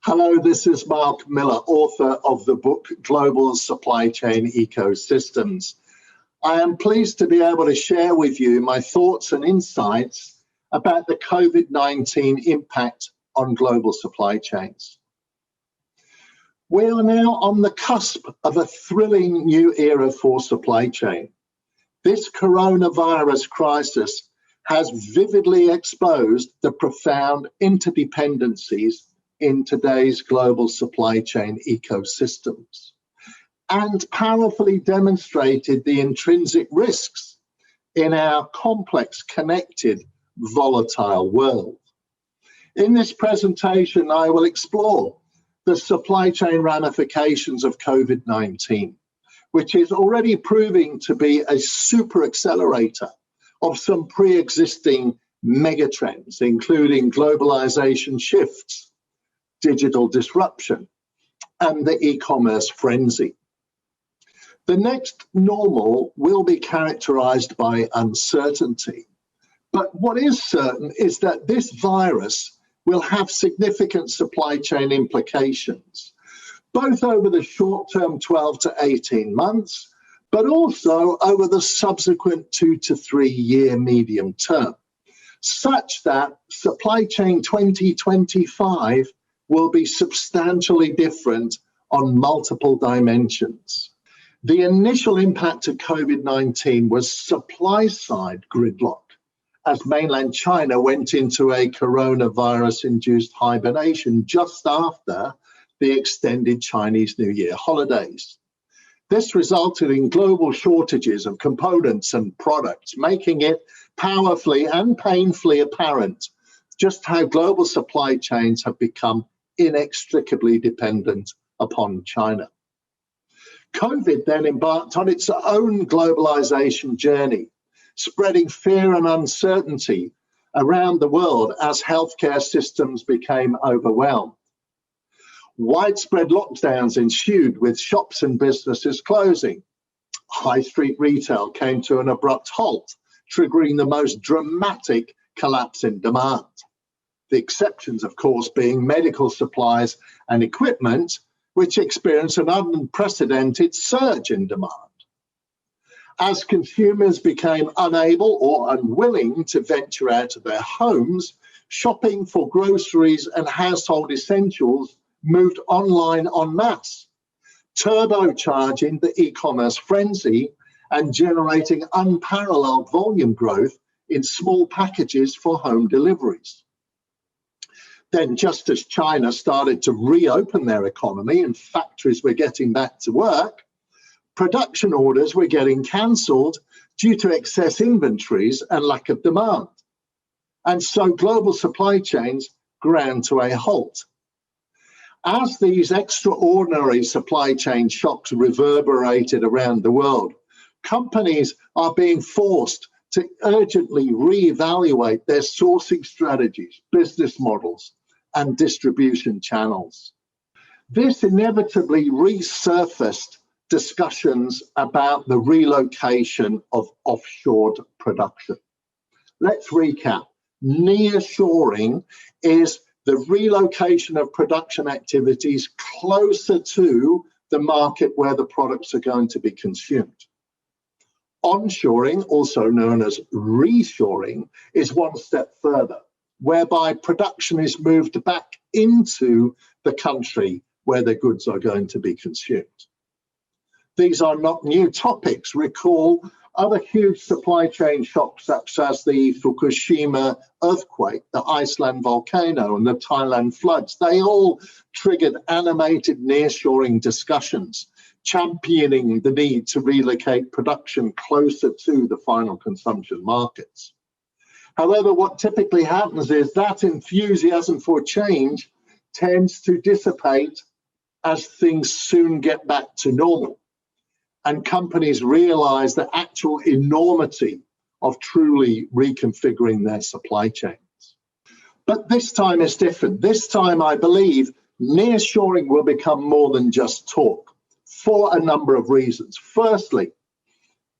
Hello, this is Mark Millar, author of the book Global Supply Chain Ecosystems. I am pleased to be able to share with you my thoughts and insights about the COVID-19 impact on global supply chains. We are now on the cusp of a thrilling new era for supply chain. This coronavirus crisis has vividly exposed the profound interdependencies in today's global supply chain ecosystems and powerfully demonstrated the intrinsic risks in our complex, connected, volatile world. In this presentation, I will explore the supply chain ramifications of COVID-19, which is already proving to be a super accelerator of some pre-existing megatrends, including globalization shifts, digital disruption, and the e-commerce frenzy. The next normal will be characterized by uncertainty. But what is certain is that this virus will have significant supply chain implications, both over the short-term 12 to 18 months, but also over the subsequent 2 to 3 year medium term, such that supply chain 2025 will be substantially different on multiple dimensions. The initial impact of COVID-19 was supply-side gridlock, as mainland China went into a coronavirus-induced hibernation just after the extended Chinese New Year holidays. This resulted in global shortages of components and products, making it powerfully and painfully apparent just how global supply chains have become inextricably dependent upon China. COVID then embarked on its own globalization journey, spreading fear and uncertainty around the world as healthcare systems became overwhelmed. Widespread lockdowns ensued, with shops and businesses closing. High street retail came to an abrupt halt, triggering the most dramatic collapse in demand. The exceptions, of course, being medical supplies and equipment, which experienced an unprecedented surge in demand. As consumers became unable or unwilling to venture out of their homes, shopping for groceries and household essentials moved online en masse, turbocharging the e-commerce frenzy and generating unparalleled volume growth in small packages for home deliveries. Then, just as China started to reopen their economy and factories were getting back to work, production orders were getting cancelled due to excess inventories and lack of demand. And so global supply chains ground to a halt. As these extraordinary supply chain shocks reverberated around the world, companies are being forced to urgently reevaluate their sourcing strategies, business models, and distribution channels. This inevitably resurfaced discussions about the relocation of offshored production. Let's recap. Nearshoring is the relocation of production activities closer to the market where the products are going to be consumed. Onshoring, also known as reshoring, is one step further, whereby production is moved back into the country where the goods are going to be consumed. These are not new topics. Recall other huge supply chain shocks such as the Fukushima earthquake, the Iceland volcano, and the Thailand floods. They all triggered animated nearshoring discussions, championing the need to relocate production closer to the final consumption markets. However, what typically happens is that enthusiasm for change tends to dissipate as things soon get back to normal, and companies realize the actual enormity of truly reconfiguring their supply chains. But this time is different. This time, I believe, nearshoring will become more than just talk for a number of reasons. Firstly,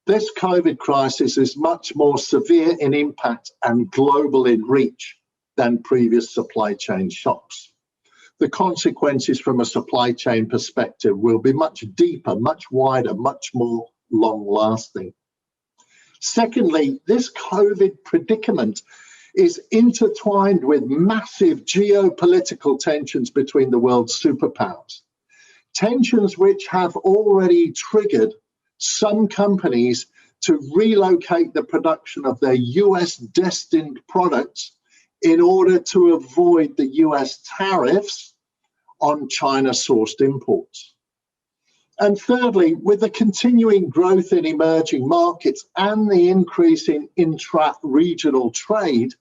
this COVID crisis is much more severe in impact and global in reach than previous supply chain shocks. the consequences from a supply chain perspective will be much deeper, much wider, much more long-lasting. Secondly, this COVID predicament is intertwined with massive geopolitical tensions between the world's superpowers. Tensions which have already triggered some companies to relocate the production of their US-destined products in order to avoid the US tariffs on China-sourced imports. And thirdly, with the continuing growth in emerging markets and the increase in intra-regional trade,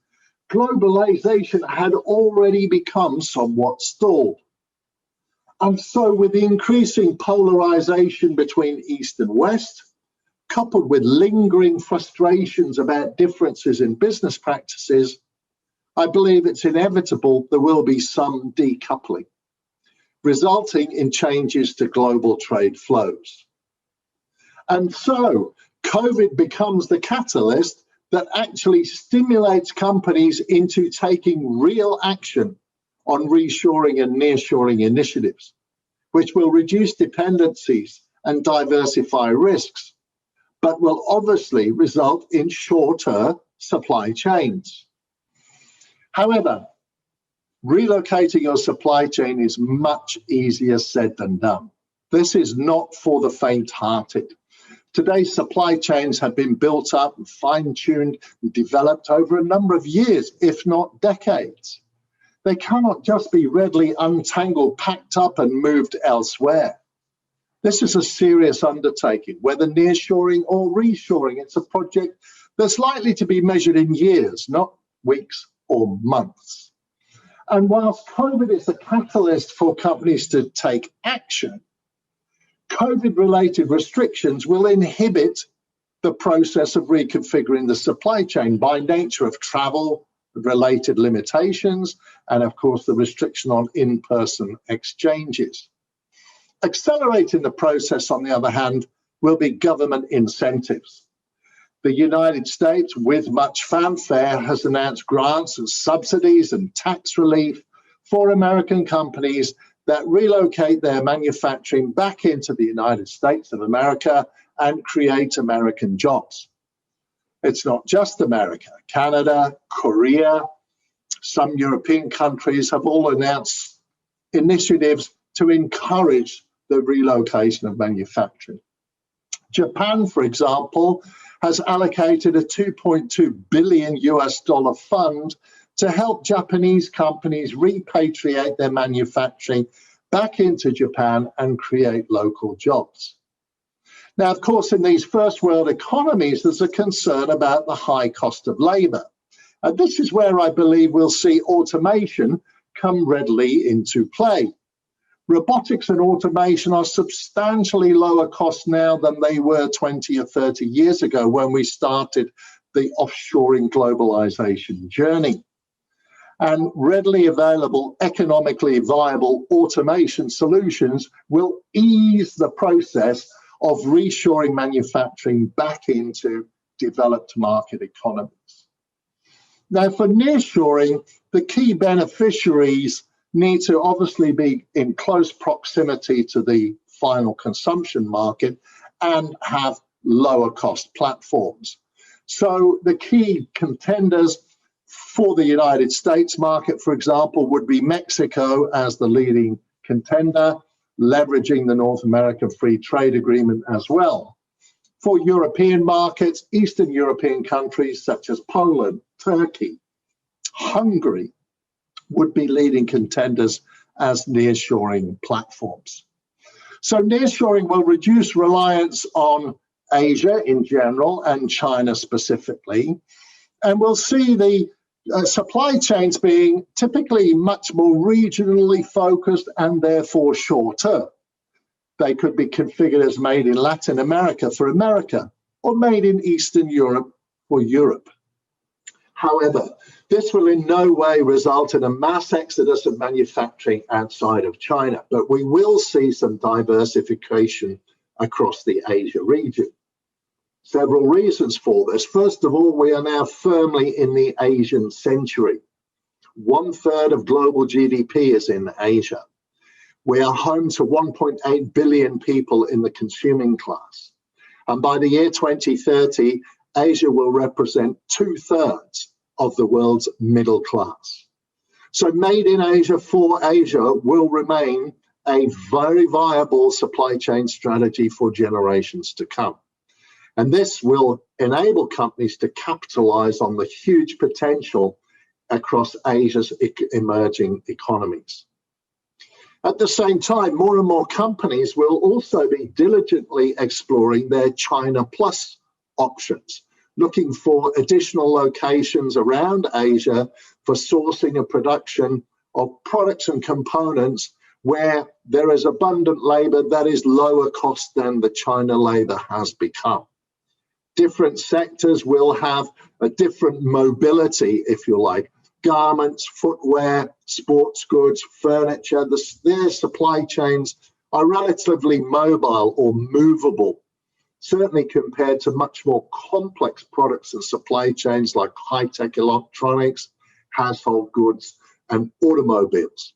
globalization had already become somewhat stalled. And so with the increasing polarization between East and West, coupled with lingering frustrations about differences in business practices, I believe it's inevitable there will be some decoupling, resulting in changes to global trade flows. And so COVID becomes the catalyst that actually stimulates companies into taking real action on reshoring and nearshoring initiatives, which will reduce dependencies and diversify risks, but will obviously result in shorter supply chains. However, relocating your supply chain is much easier said than done. This is not for the faint-hearted. Today's supply chains have been built up and fine-tuned and developed over a number of years, if not decades. They cannot just be readily untangled, packed up and moved elsewhere. This is a serious undertaking, whether nearshoring or reshoring. It's a project that's likely to be measured in years, not weeks or months. And whilst COVID is a catalyst for companies to take action, COVID-related restrictions will inhibit the process of reconfiguring the supply chain by nature of travel-related limitations and, of course, the restriction on in-person exchanges. Accelerating the process, on the other hand, will be government incentives. The United States, with much fanfare, has announced grants and subsidies and tax relief for American companies that relocate their manufacturing back into the United States of America and create American jobs. It's not just America. Canada, Korea, some European countries have all announced initiatives to encourage the relocation of manufacturing. Japan, for example, has allocated a $2.2 billion fund to help Japanese companies repatriate their manufacturing back into Japan and create local jobs. Now, of course, in these first world economies, there's a concern about the high cost of labor. And this is where I believe we'll see automation come readily into play. Robotics and automation are substantially lower cost now than they were 20 or 30 years ago when we started the offshoring globalization journey. And readily available, economically viable automation solutions will ease the process of reshoring manufacturing back into developed market economies. Now, for nearshoring, the key beneficiaries need to obviously be in close proximity to the final consumption market and have lower cost platforms. So the key contenders for the United States market, for example, would be Mexico as the leading contender, leveraging the North American Free Trade Agreement as well. For European markets, Eastern European countries such as Poland, Turkey, Hungary would be leading contenders as nearshoring platforms. So nearshoring will reduce reliance on Asia in general and China specifically, and we'll see the supply chains being typically much more regionally focused and therefore shorter. They could be configured as made in Latin America for America or made in Eastern Europe for Europe. However, this will in no way result in a mass exodus of manufacturing outside of China, but we will see some diversification across the Asia region. Several reasons for this. First of all, we are now firmly in the Asian century. 1/3 of global GDP is in Asia. We are home to 1.8 billion people in the consuming class. And by the year 2030, Asia will represent 2/3 of the world's middle class. So made in Asia for Asia will remain a very viable supply chain strategy for generations to come. And this will enable companies to capitalize on the huge potential across Asia's emerging economies. At the same time, more and more companies will also be diligently exploring their China Plus options, looking for additional locations around Asia for sourcing and production of products and components where there is abundant labor that is lower cost than the China labor has become. Different sectors will have a different mobility, if you like. Garments, footwear, sports goods, furniture, their supply chains are relatively mobile or movable, certainly compared to much more complex products and supply chains like high-tech electronics, household goods, and automobiles.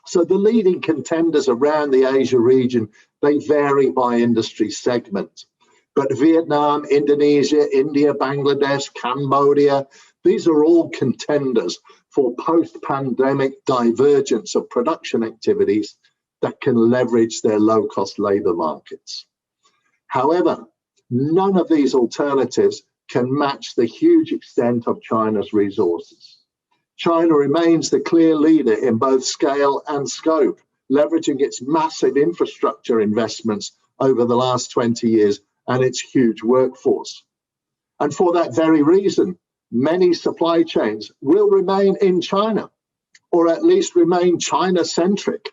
So the leading contenders around the Asia region, they vary by industry segment. But Vietnam, Indonesia, India, Bangladesh, Cambodia, these are all contenders for post-pandemic divergence of production activities that can leverage their low-cost labor markets. However, none of these alternatives can match the huge extent of China's resources. China remains the clear leader in both scale and scope, leveraging its massive infrastructure investments over the last 20 years and its huge workforce. And for that very reason, many supply chains will remain in China, or at least remain China-centric.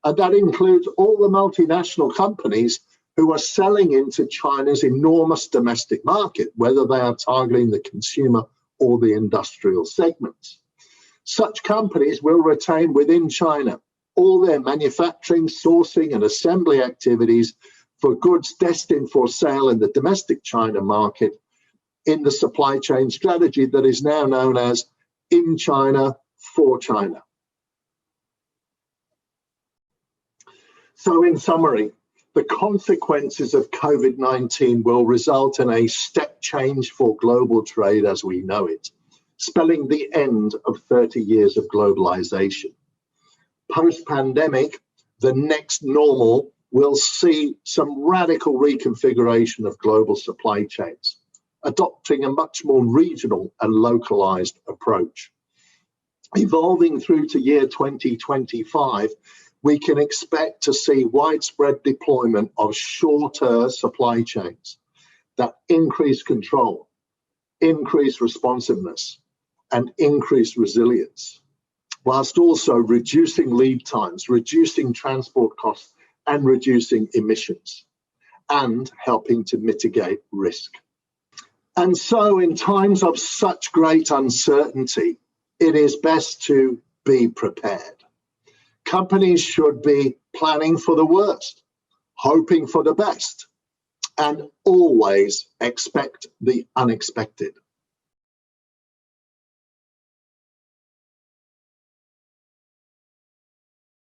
And that includes all the multinational companies who are selling into China's enormous domestic market, whether they are targeting the consumer or the industrial segments. Such companies will retain within China all their manufacturing, sourcing, and assembly activities for goods destined for sale in the domestic China market in the supply chain strategy that is now known as in China for China. So in summary, the consequences of COVID-19 will result in a step change for global trade as we know it, spelling the end of 30 years of globalization. Post-pandemic, the next normal will see some radical reconfiguration of global supply chains, adopting a much more regional and localized approach. Evolving through to year 2025, we can expect to see widespread deployment of shorter supply chains that increase control, increase responsiveness, and increase resilience, whilst also reducing lead times, reducing transport costs, and reducing emissions, and helping to mitigate risk. And so in times of such great uncertainty, it is best to be prepared. Companies should be planning for the worst, hoping for the best, and always expect the unexpected.